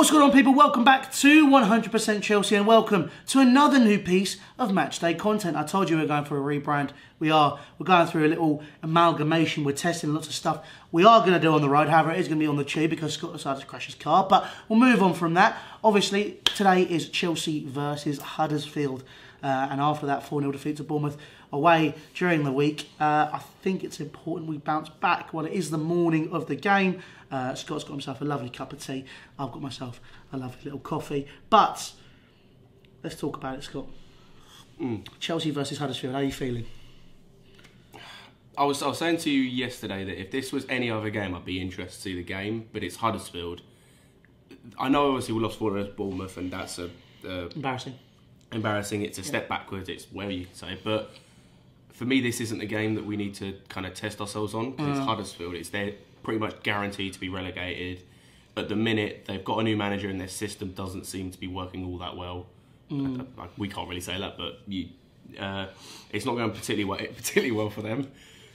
What's going on, people? Welcome back to 100% Chelsea and welcome to another new piece of Matchday content. I told you we were going for a rebrand. We are. We're going through a little amalgamation. We're testing lots of stuff we are going to do on the road. However, it is going to be on the tube because Scott decided to crash his car. But we'll move on from that. Obviously, today is Chelsea versus Huddersfield. And after that 4-0 defeat to Bournemouth away during the week, I think it's important we bounce back. Well, it is the morning of the game. Scott's got himself a lovely cup of tea. I've got myself a lovely little coffee. But let's talk about it, Scott. Chelsea versus Huddersfield. How are you feeling? I was saying to you yesterday that if this was any other game, I'd be interested to see the game. But it's Huddersfield. I know obviously we lost 4-0 to Bournemouth, and that's embarrassing. It's a step backwards. It's whatever you can say. But for me, this isn't the game that we need to kind of test ourselves on because it's Huddersfield. They're pretty much guaranteed to be relegated. At the minute, they've got a new manager and their system doesn't seem to be working all that well. We can't really say that, but it's not going particularly well for them.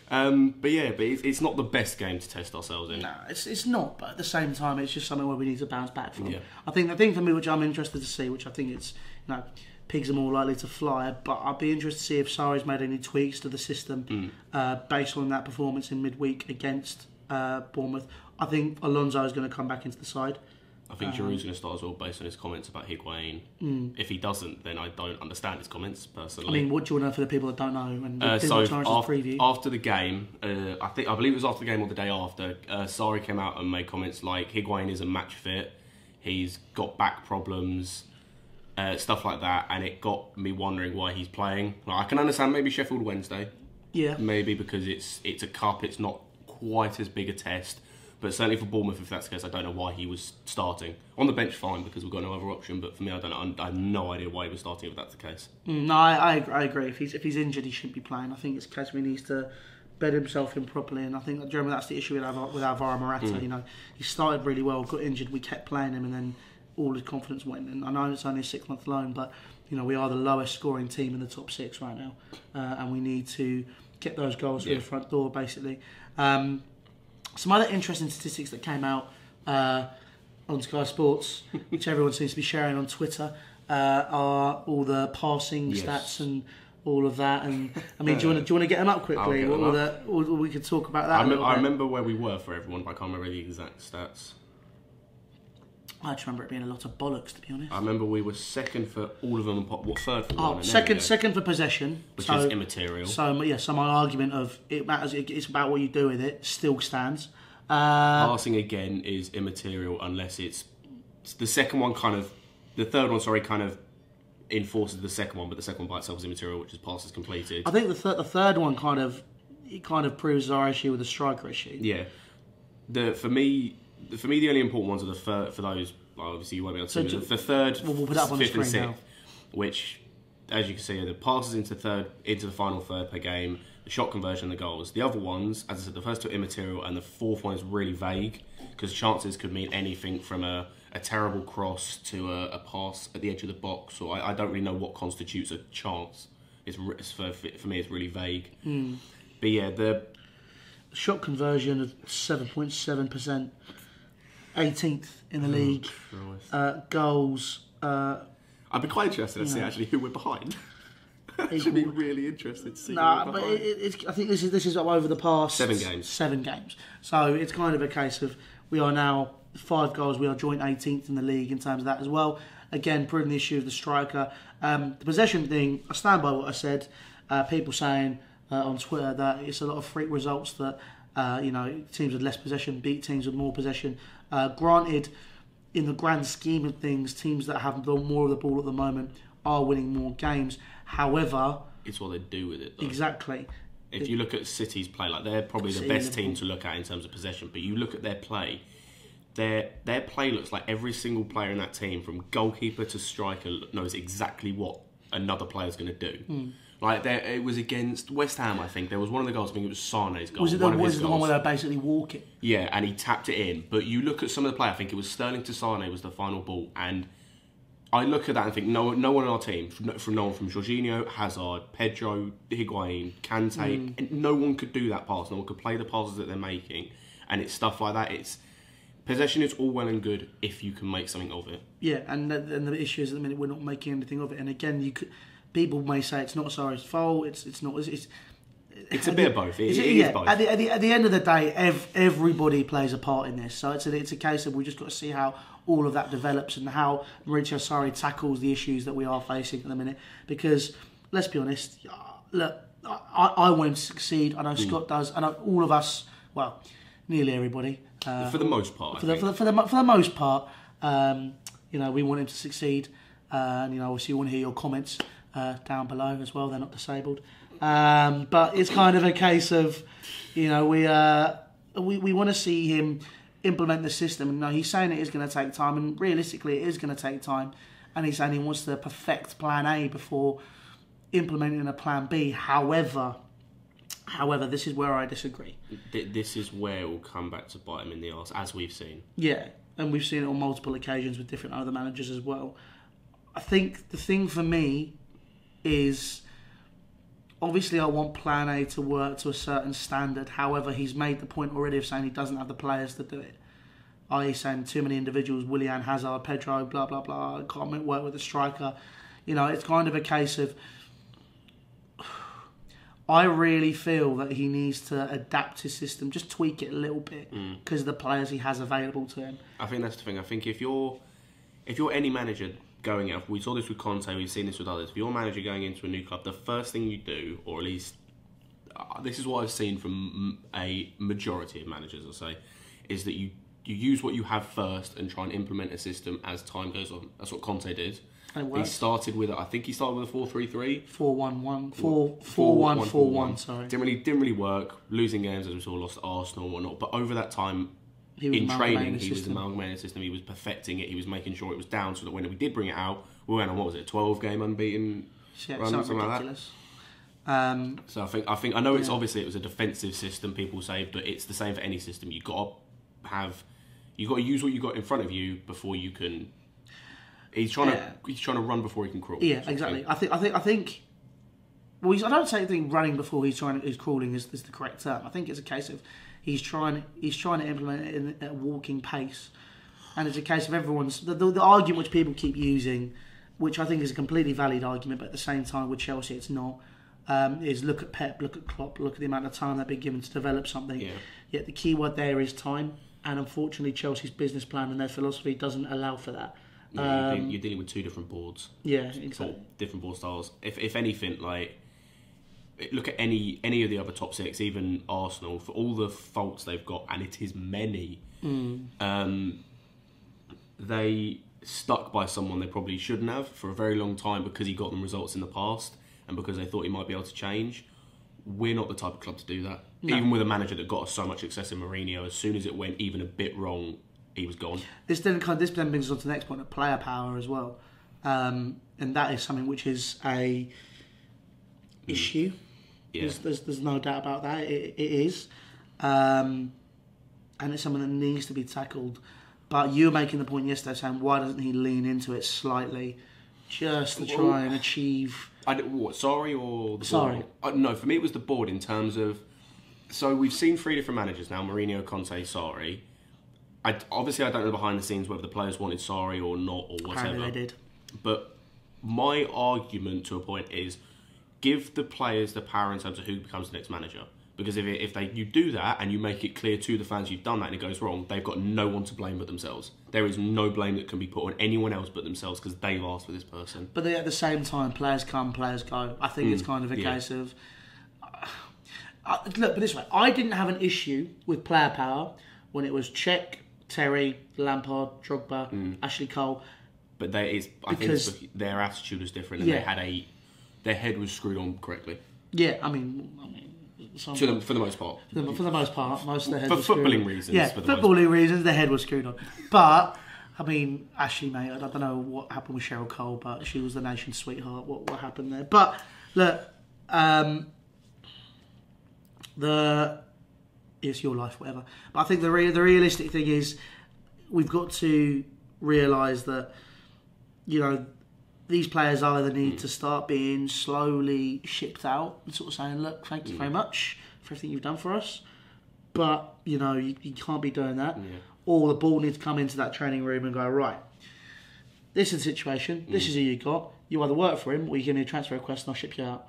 But it's not the best game to test ourselves in. No, it's not. But at the same time, it's just something where we need to bounce back from. Yeah. I think the thing for me, which I'm interested to see, which I think it's pigs are more likely to fly, but I'd be interested to see if Sarri's made any tweaks to the system based on that performance in midweek against Bournemouth. I think Alonso is going to come back into the side. I think Giroud's going to start as well based on his comments about Higuain. If he doesn't, then I don't understand his comments personally. I mean, what do you want to know for the people that don't know? And after the game, I believe it was after the game or the day after, Sarri came out and made comments like Higuain isn't match fit, he's got back problems, stuff like that, and it got me wondering why he's playing. Like, I can understand maybe Sheffield Wednesday, maybe because it's a cup, it's not quite as big a test. But certainly for Bournemouth, if that's the case, I don't know why he was starting. On the bench, fine, because we've got no other option. But for me, I have no idea why he was starting if that's the case. No, I agree. If he's injured, he shouldn't be playing. I think it's a case where he needs to bed himself in properly. And I think, Jeremy, that's the issue with Alvaro Morata. You know, he started really well, got injured, we kept playing him, and then all his confidence went. And I know it's only a 6-month loan, but we are the lowest scoring team in the top 6 right now, and we need to get those goals through the front door, basically. Some other interesting statistics that came out on Sky Sports, which everyone seems to be sharing on Twitter, are all the passing stats and all of that. And I mean, do you want to get them up quickly? Or we could talk about that. I remember where we were for everyone, but I can't remember the exact stats. I just remember it being a lot of bollocks, to be honest. I remember we were second for all of them. What, third for one? Second for possession, which is immaterial. So my argument of it matters. It's about what you do with it. Still stands. Passing again is immaterial unless it's the second one. The third one, kind of enforces the second one, but the second one by itself is immaterial, which is passes completed. I think the third one kind of proves our issue with the striker issue. Yeah. For me, the only important ones are for those. Obviously, you won't be able to see the third, we'll put it up on fifth, the and screen sixth, which, as you can see, are the passes into the final third per game, the shot conversion, the goals. The other ones, as I said, the first two are immaterial, and the fourth one is really vague because chances could mean anything from a terrible cross to a pass at the edge of the box. Or I don't really know what constitutes a chance. For me, it's really vague. But yeah, the shot conversion of 7.7%, 18th in the league. Goals. I'd be quite interested to see actually who we're behind. Actually, really interested to see. But I think this is over the past 7 games. 7 games. So it's kind of a case of we are now 5 goals. We are joint 18th in the league in terms of that as well. Again, proving the issue of the striker. The possession thing. I stand by what I said. People saying on Twitter that it's a lot of freak results that teams with less possession beat teams with more possession. Granted, in the grand scheme of things, teams that have more of the ball at the moment are winning more games. However, it's what they do with it, though. Exactly. If you look at City's play, they're probably the best team to look at in terms of possession, but you look at their play, their play looks like every single player in that team, from goalkeeper to striker, knows exactly what another player's going to do. Like it was against West Ham, I think. There was one of the goals, I think it was Sané's goal. Was it the one where they're basically walking? Yeah, and he tapped it in. But you look at some of the play, I think it was Sterling to Sané was the final ball, and I look at that and think no one in our team, from Jorginho, Hazard, Pedro, Higuain, Kante, and no one could do that pass. No one could play the passes that they're making, and it's stuff like that. Possession is all well and good if you can make something of it. Yeah, and the issue is at the minute we're not making anything of it. And again, people may say it's not Sarri's fault. It's not. It's a bit of both. It is both. At the end of the day, everybody plays a part in this. So it's a case of we just got to see how all of that develops and how Maurizio Sarri tackles the issues that we are facing at the minute. Because let's be honest, look, I want him to succeed. I know Scott does. I know all of us. Well, nearly everybody. For the most part. For the most part, we want him to succeed. And obviously, you want to hear your comments down below as well. They're not disabled. But it's kind of a case of, we want to see him implement the system. And he's saying it is going to take time, and realistically, it is going to take time. And he's saying he wants to perfect Plan A before implementing a Plan B. However, this is where I disagree. This is where it will come back to bite him in the arse, as we've seen. Yeah, and we've seen it on multiple occasions with different other managers as well. I think the thing for me is, obviously I want Plan A to work to a certain standard. However, he's made the point already of saying he doesn't have the players to do it. I.e. saying too many individuals, Willian, Hazard, Pedro, blah, blah, blah, can't work with a striker. It's kind of a case of, I really feel that he needs to adapt his system, just tweak it a little bit because of the players he has available to him. I think that's the thing. I think if you're any manager going out, we saw this with Conte, we've seen this with others. If you're a manager going into a new club, the first thing you do, or at least this is what I've seen from a majority of managers, I'll say, is that you use what you have first and try and implement a system as time goes on. That's what Conte did. He started with, I think he started with a 4-3-3. 4-1-1. 4-1-4-1, sorry. Didn't really work. Losing games, as we saw, lost to Arsenal and whatnot. But over that time, in training, he was amalgamating the system. He was perfecting it. He was making sure it was down so that when we did bring it out, we went on, 12-game unbeaten run, something ridiculous. Like that. So I know it's obviously it was a defensive system, people say, but it's the same for any system. You've got to use what you got in front of you before you can. He's trying to run before he can crawl. Yeah, exactly. I think. Well, I don't think running before he's crawling is the correct term. I think it's a case of he's trying to implement it at a walking pace, and it's a case of everyone's the argument which people keep using, which I think is a completely valid argument, but at the same time with Chelsea it's not. Is look at Pep, look at Klopp, look at the amount of time they've been given to develop something. Yeah. Yet the key word there is time, and unfortunately Chelsea's business plan and their philosophy doesn't allow for that. No, you're dealing with two different boards. Yeah, exactly. Different board styles. If anything, like look at any of the other top six, even Arsenal, for all the faults they've got, and it is many. They stuck by someone they probably shouldn't have for a very long time because he got them results in the past and because they thought he might be able to change. We're not the type of club to do that. No. Even with a manager that got us so much success in Mourinho, as soon as it went even a bit wrong, he was gone. This then brings us on to the next point of player power as well, and that is something which is a issue. Yeah. There's no doubt about that. It is, and it's something that needs to be tackled. But you were making the point yesterday saying why doesn't he lean into it slightly, just to try and achieve. Sarri or the Sarri? Board? No, for me it was the board in terms of. So we've seen three different managers now: Mourinho, Conte, Sarri. Obviously, I don't know behind the scenes whether the players wanted Sarri or not or whatever. Apparently they did. But my argument to a point is give the players the power in terms of who becomes the next manager. Because if you do that and you make it clear to the fans you've done that and it goes wrong, they've got no one to blame but themselves. There is no blame that can be put on anyone else but themselves because they've asked for this person. But at the same time, players come, players go. I think it's kind of a case of... look, but this way, I didn't have an issue with player power when it was Cech, Terry, Lampard, Drogba, Ashley Cole. But I think their attitude was different and they had their head was screwed on correctly. Yeah, I mean for the most part. For the most part, most of their head was screwed on. For footballing reasons. Yeah, footballing reasons, their head was screwed on. But, I mean, Ashley, mate, I don't know what happened with Cheryl Cole, but she was the nation's sweetheart. What happened there? But, look, it's your life, whatever. But I think the realistic thing is we've got to realise that, these players either need to start being slowly shipped out and sort of saying, look, thank you very much for everything you've done for us, but you know you can't be doing that. Yeah. Or the ball needs to come into that training room and go, right, this is the situation, this is who you got. You either work for him or you give me a transfer request and I'll ship you out.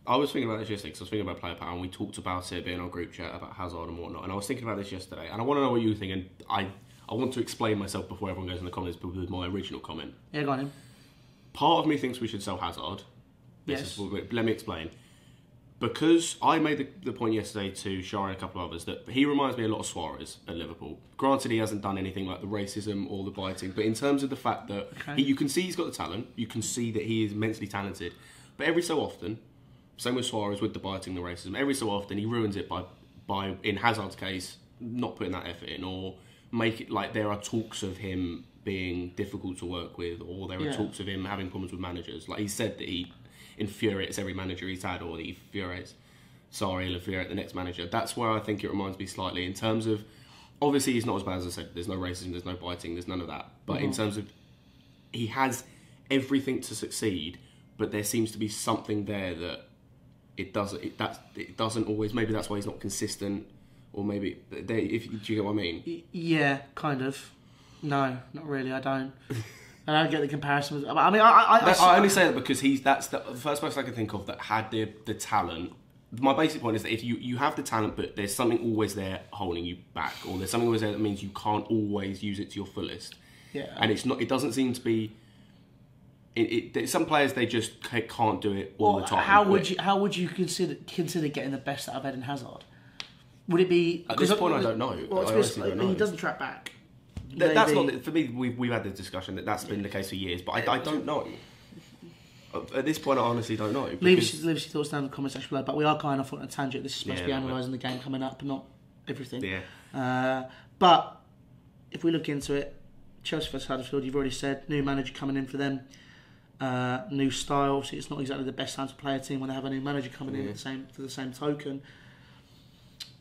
I was thinking about this yesterday because I was thinking about player power and we talked about it being on our group chat about Hazard and whatnot. And I was thinking about this yesterday and I want to know what you were thinking. I want to explain myself before everyone goes in the comments with my original comment. Yeah, go on him. Part of me thinks we should sell Hazard. Yes. Let me explain. Because I made the point yesterday to Shari and a couple of others that he reminds me a lot of Suarez at Liverpool. Granted, he hasn't done anything like the racism or the biting, but in terms of the fact that you can see he's got the talent, you can see that he is immensely talented, but every so often, same with Suarez with the biting, the racism, every so often he ruins it by in Hazard's case, not putting that effort in, or make it like there are talks of him being difficult to work with, or there are talks of him having problems with managers. Like he said that he infuriates every manager he's had, or that he infuriates he'll infuriate the next manager. That's where I think it reminds me slightly in terms of, obviously he's not as bad as I said, there's no racism, there's no biting, there's none of that, but in terms of he has everything to succeed, but there seems to be something there that it doesn't always, maybe that's why he's not consistent, or maybe do you get what I mean? Yeah, kind of. No, not really, I don't get the comparison. I mean, I only say that because that's the first person I can think of that had the talent. My basic point is that if you have the talent, but there's something always there holding you back, or there's something always there that means you can't always use it to your fullest. Yeah. And it's not. It doesn't seem to be. Some players they just can't do it all the time. How would you consider getting the best out of Eden Hazard? Would it be at this point? I don't know. Well, I honestly don't know. He doesn't track back. That's not for me. We've had this discussion that's been the case for years, but I don't know. At this point, I honestly don't know. Leave your thoughts down in the comments section below. But we are kind of on a tangent. This is supposed to be analysing the game coming up, not everything. Yeah. But if we look into it, Chelsea vs Huddersfield, you've already said new manager coming in for them, new style. Obviously, it's not exactly the best time to play a team when they have a new manager coming in for the same token.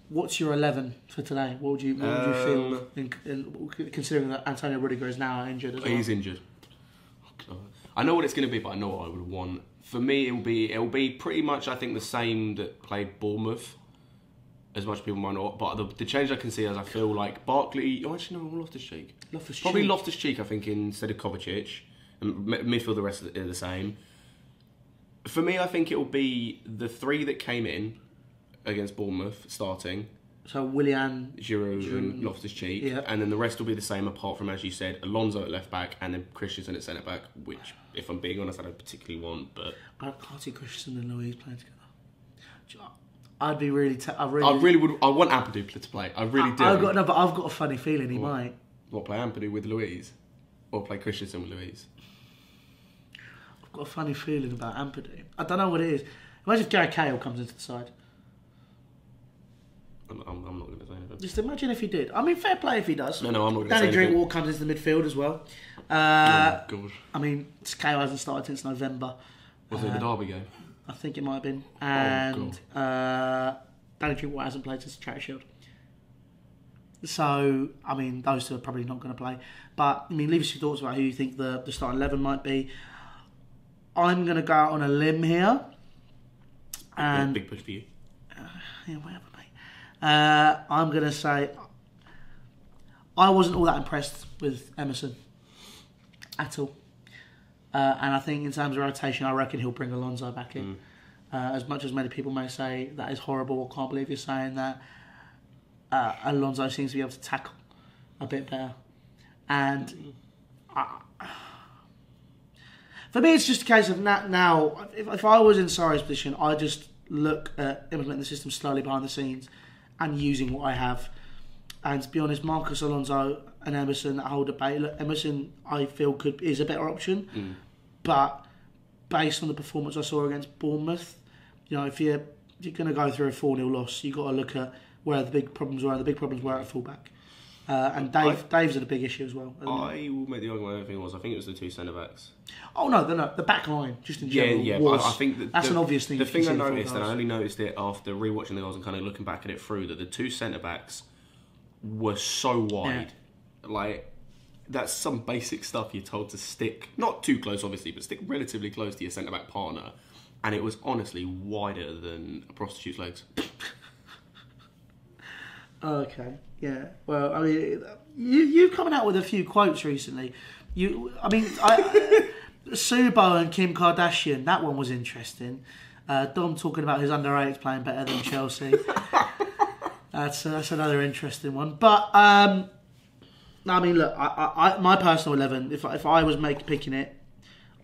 What's your 11 for today? What would you feel, considering that Antonio Rudiger is now injured as well? He's injured. I know what it's going to be, but I know what I would want. For me, it'll be pretty much, I think, the same that played Bournemouth, as much as people might not. But the change I can see is I feel like Barkley... Oh, actually, no, Loftus-Cheek. Probably Loftus-Cheek, I think, instead of Kovacic. And midfield, the rest are the same. For me, I think it'll be the three that came in against Bournemouth starting. So Willian, Giroud and Loftus-Cheek. Yeah. And then the rest will be the same apart from, as you said, Alonso at left back and then Christensen at centre back, which, if I'm being honest, I don't particularly want. But I can't see Christensen and Luiz playing together. I'd be really... I want Ampadu to play. I really do. But I've got a funny feeling he might. What, play Ampadu with Luiz? Or play Christensen with Luiz? I've got a funny feeling about Ampadu. I don't know what it is. Imagine if Gary Cahill comes into the side. I'm not going to say anything. Just imagine if he did. I mean, fair play if he does. No, I'm not going to say anything. Danny anything. Drinkwater comes into the midfield as well. Oh, God. I mean, Cahill hasn't started since November. Was it the Derby game? I think it might have been. And Danny Drinkwater hasn't played since the Charity Shield. So, I mean, those two are probably not going to play. But, I mean, leave us your thoughts about who you think the starting 11 might be. I'm going to go out on a limb here. And big push for you. Yeah, whatever, mate. I'm going to say I wasn't all that impressed with Emerson at all. And I think in terms of rotation, I reckon he'll bring Alonso back in. As much as many people may say that is horrible, I can't believe you're saying that. Alonso seems to be able to tackle a bit better. And for me, it's just a case of now if I was in Sarri's position, I just look at implementing the system slowly behind the scenes and using what I have. And to be honest, Marcus Alonso and Emerson, that whole debate. Look, Emerson, I feel is a better option, but based on the performance I saw against Bournemouth, you know, if you're going to go through a 4-0 loss, you've got to look at where the big problems were. The big problems were at fullback. And Dave's had a big issue as well. I will make the argument I think it was the two centre-backs. Oh, no, the back line, just in general. Yeah, was, but I think that's an obvious thing. The thing I noticed, and I only noticed it after rewatching the goals and kind of looking back at it through, that the two centre-backs were so wide. Yeah. Like, that's some basic stuff you're told to stick, not too close obviously, but stick relatively close to your centre-back partner. And it was honestly wider than a prostitute's legs. Okay, yeah. Well, I mean, you've coming out with a few quotes recently. Sarriball and Kim Kardashian, that one was interesting. Dom talking about his under-8s playing better than Chelsea. That's another interesting one. But, I mean, look, my personal 11, if I was picking it,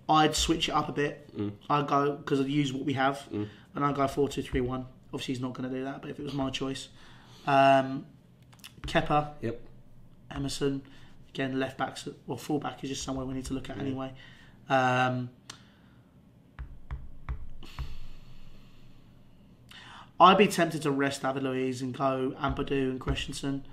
I'd switch it up a bit. I'd go, because I'd use what we have, and I'd go 4-2-3-1. Obviously, he's not going to do that, but if it was my choice. Kepa. Yep. Emerson. Again, left backs, well, full back is just somewhere we need to look at anyway. I'd be tempted to rest David Luiz and go Ampadu and Christensen,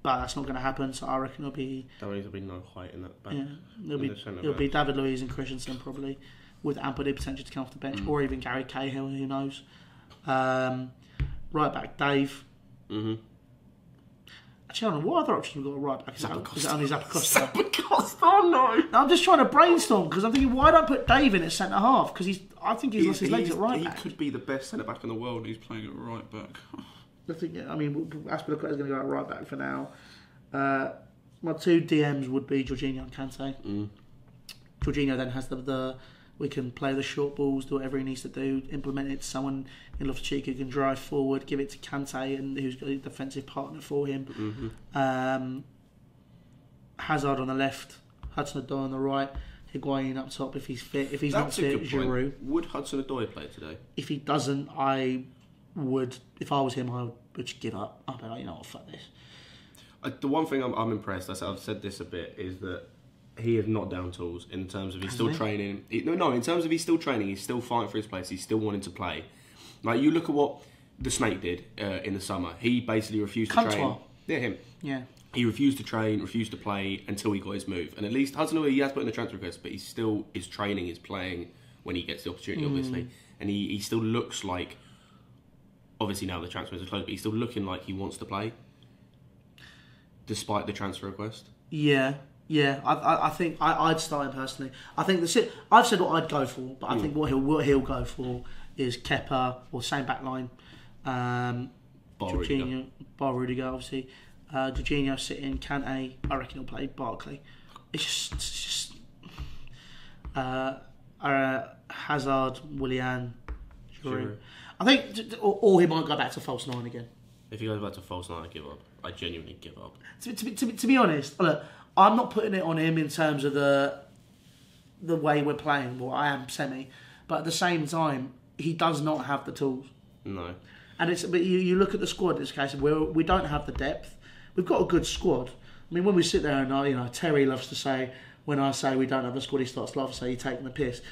but that's not going to happen. So I reckon it'll be. There'll be no height in that back. Yeah, it'll be David Luiz and Christensen probably, with Ampadu potentially to come off the bench, or even Gary Cahill. Who knows? Right back, Dave. Actually, I don't know what other options we've got. Right back. Is it only Zappacosta? Zappacosta, no. I'm just trying to brainstorm because I'm thinking, why don't I put Dave in at centre half? Because I think he's lost his legs at right back. He could be the best centre back in the world. He's playing at right back. I mean, Aspilicueta is going to go at right back for now. My two DMs would be Jorginho and Kante. Jorginho then has the we can play the short balls, do whatever he needs to do, implement it to someone in Loftus-Cheek who can drive forward, give it to Kante and who's got a defensive partner for him. Hazard on the left, Hudson-Odoi on the right, Higuain up top if he's fit. If he's not fit, Giroud. Would Hudson-Odoi play today? If he doesn't, I would. If I was him, I would just give up. I'd be like, you know what, fuck this. The one thing I'm impressed, I've said this a bit, is that he is not down tools in terms of he's still training. In terms of he's still training, he's still fighting for his place, he's still wanting to play. Like, you look at what the Snake did in the summer. He basically refused to train. Yeah, him. Yeah. He refused to train, refused to play until he got his move. And at least Hudson-Odoi, he has put in the transfer request, but he still is training, is playing when he gets the opportunity, obviously. And he still looks like, obviously now the transfer is closed, but he's still looking like he wants to play, despite the transfer request. Yeah. Yeah, I think I'd start him personally. I think I've said what I'd go for, but I think what he'll go for is Kepa or same back line. Jorginho, bar Rudiger, obviously. Jorginho sitting, Kante. I reckon he'll play Barkley. It's just Hazard, Willian, Giroud. I think, or he might go back to false 9 again. If he goes back to false 9, I give up. I genuinely give up. To be honest, look, I'm not putting it on him in terms of the way we're playing. Well, I am semi, but at the same time, he does not have the tools. No. And but you look at the squad in this case, we don't have the depth. We've got a good squad. I mean, when we sit there and Terry loves to say, when I say we don't have a squad, he starts laughing, say you're taking the piss.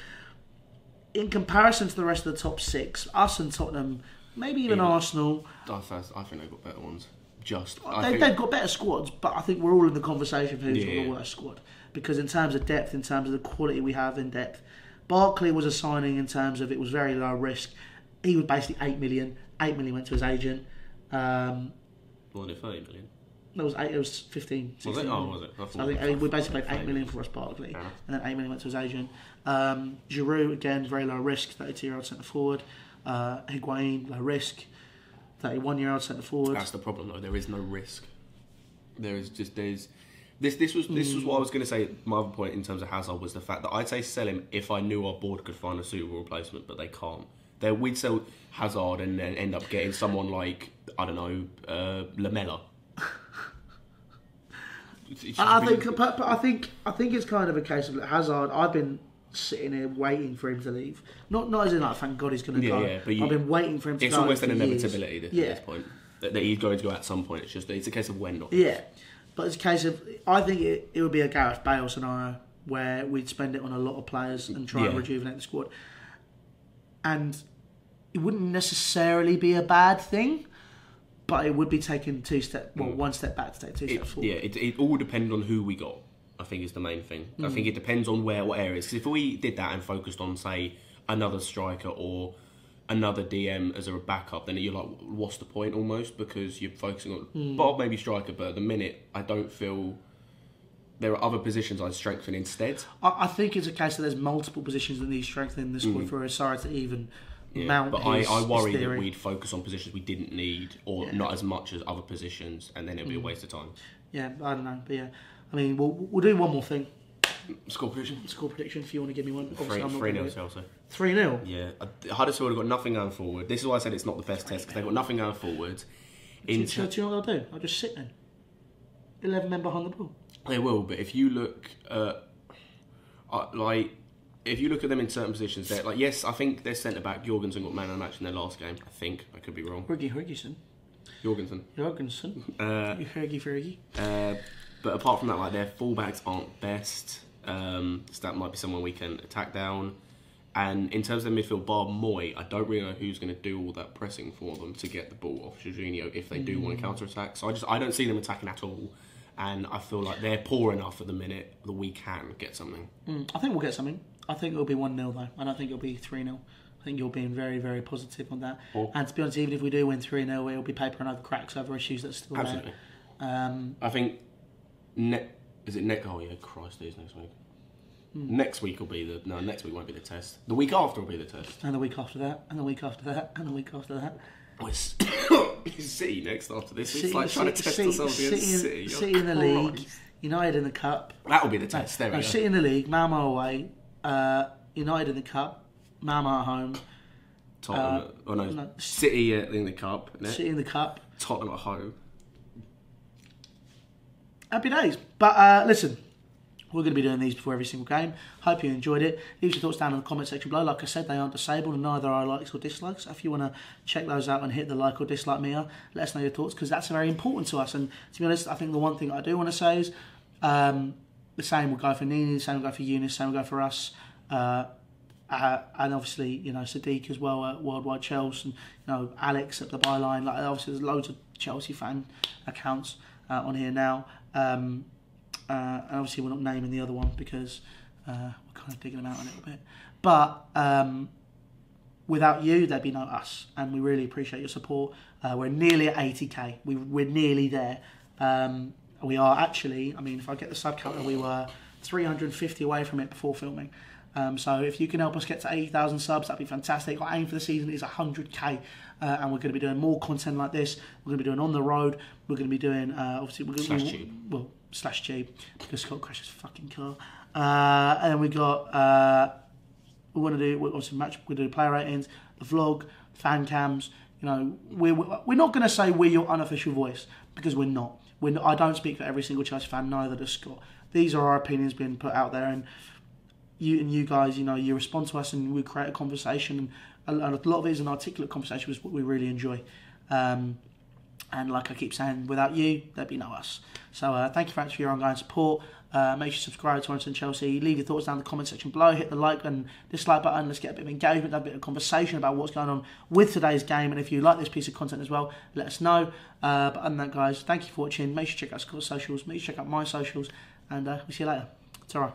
In comparison to the rest of the top 6, us and Tottenham, maybe even Arsenal, I think they've got better ones. They've got better squads, but I think we're all in the conversation for who's got the worst squad. Because in terms of depth, in terms of the quality we have in depth, Barkley was a signing in terms of it was very low risk. He was basically 8 million. 8 million went to his agent. More than 30 million. No, it was 15. Was it? Oh, was it? So I think we basically paid 8 million for Ross Barkley, and then 8 million went to his agent. Giroud, again, very low risk, 32-year-old centre forward. Higuain, low risk, 31-year-old centre forward. That's the problem, though. There is no risk. This was what I was going to say. My other point in terms of Hazard was the fact that I'd say sell him if I knew our board could find a suitable replacement, but they can't. We'd sell Hazard and then end up getting someone like, I don't know, Lamella. I think it's kind of a case of Hazard. I've been sitting here waiting for him to leave. Not as in like, thank God he's going to go. Yeah, but I've been waiting for him to go. It's almost an inevitability at this point that he's going to go at some point. It's a case of when, not. Yeah, but it's a case of, I think it would be a Gareth Bale scenario where we'd spend it on a lot of players and try and rejuvenate the squad, and it wouldn't necessarily be a bad thing. But it would be taking one step back to take two steps forward. Yeah, it all depends on who we got, I think is the main thing. I think it depends on what areas. Because if we did that and focused on, say, another striker or another DM as a backup, then you're like, what's the point almost? Because you're focusing on, Bob maybe striker, but at the minute, I don't feel there are other positions I'd strengthen instead. I think it's a case that there's multiple positions that need strengthening in the squad for Sarri to even mount but his I worry theory. that we'd focus on positions we didn't need, or not as much as other positions, and then it'd be a waste of time. Yeah, I don't know, but yeah, I mean, we'll do one more thing. Score prediction. Score prediction. If you want to give me one, obviously 3-0 Chelsea. 3-0. Yeah, Huddersfield have got nothing going forward. This is why I said it's not the best test, because they've got nothing going forward. Do you know what I'll do? I'll just sit then. 11 men behind the ball. They will, but if you look at if you look at them in certain positions, they're like, yes, I think their centre back Jorgensen got man of the match in their last game. I think I could be wrong. Jorgensen. Fergie. But apart from that, like, their fullbacks aren't best. So that might be someone we can attack down. And in terms of the midfield, bar Moy, I don't really know who's going to do all that pressing for them to get the ball off Jorginho if they do want to counter attack. So I don't see them attacking at all. And I feel like they're poor enough at the minute that we can get something. I think we'll get something. I think it'll be 1-0 though. I don't think it'll be 3-0. I think you're being very, very positive on that. And to be honest, even if we do win 3-0, it'll be papering over cracks over issues that's still absolutely there. I think is it next? Oh yeah, Christ, it is next week. Next week will be next week won't be the test. The week after will be the test. And the week after that, and the week after that, and the week after that. It's City next after this. It's like trying to test ourselves against City. City in the league, United in the cup. That'll be the test. There we go. City in the league, Malmo away, United in the cup, Malmo at home. Tottenham. City in the cup. City in the cup. Tottenham at home. Happy days. But listen, we're going to be doing these before every single game. Hope you enjoyed it. Leave your thoughts down in the comment section below. Like I said, they aren't disabled and neither are likes or dislikes. If you want to check those out and hit the like or dislike meter, let us know your thoughts, because that's very important to us. And to be honest, I think the one thing I do want to say is the same will go for Nini, the same will go for Eunice, the same will go for us. And obviously, Sadiq as well at Worldwide Chelsea, and Alex at the byline. Like, obviously, there's loads of Chelsea fan accounts on here now. And obviously, we're not naming the other one because we're kind of digging them out a little bit. But without you, there'd be no us, and we really appreciate your support. We're nearly at 80k. We're nearly there. We are actually. I mean, if I get the sub counter, we were 350 away from it before filming. So if you can help us get to 80,000 subs, that'd be fantastic. Our aim for the season is 100k, and we're going to be doing more content like this. We're going to be doing on the road. We're going to be doing obviously /tube because Scott crashed his fucking car. And then we got we want to do obviously we're going to do player ratings, the vlog, fan cams. We're not going to say we're your unofficial voice, because we're not. I don't speak for every single Chelsea fan. Neither does Scott. These are our opinions being put out there, and you guys, you respond to us and we create a conversation, and a lot of it is an articulate conversation, which is what we really enjoy. And like I keep saying, without you, there'd be no us. So thank you very much for your ongoing support. Make sure you subscribe to Honest & Chelsea. Leave your thoughts down in the comment section below. Hit the like and dislike button. Let's get a bit of engagement, a bit of conversation about what's going on with today's game. And if you like this piece of content as well, let us know. But other than that, guys, thank you for watching. Make sure you check out Scott's socials. Make sure you check out my socials. And we'll see you later. Ta-ra.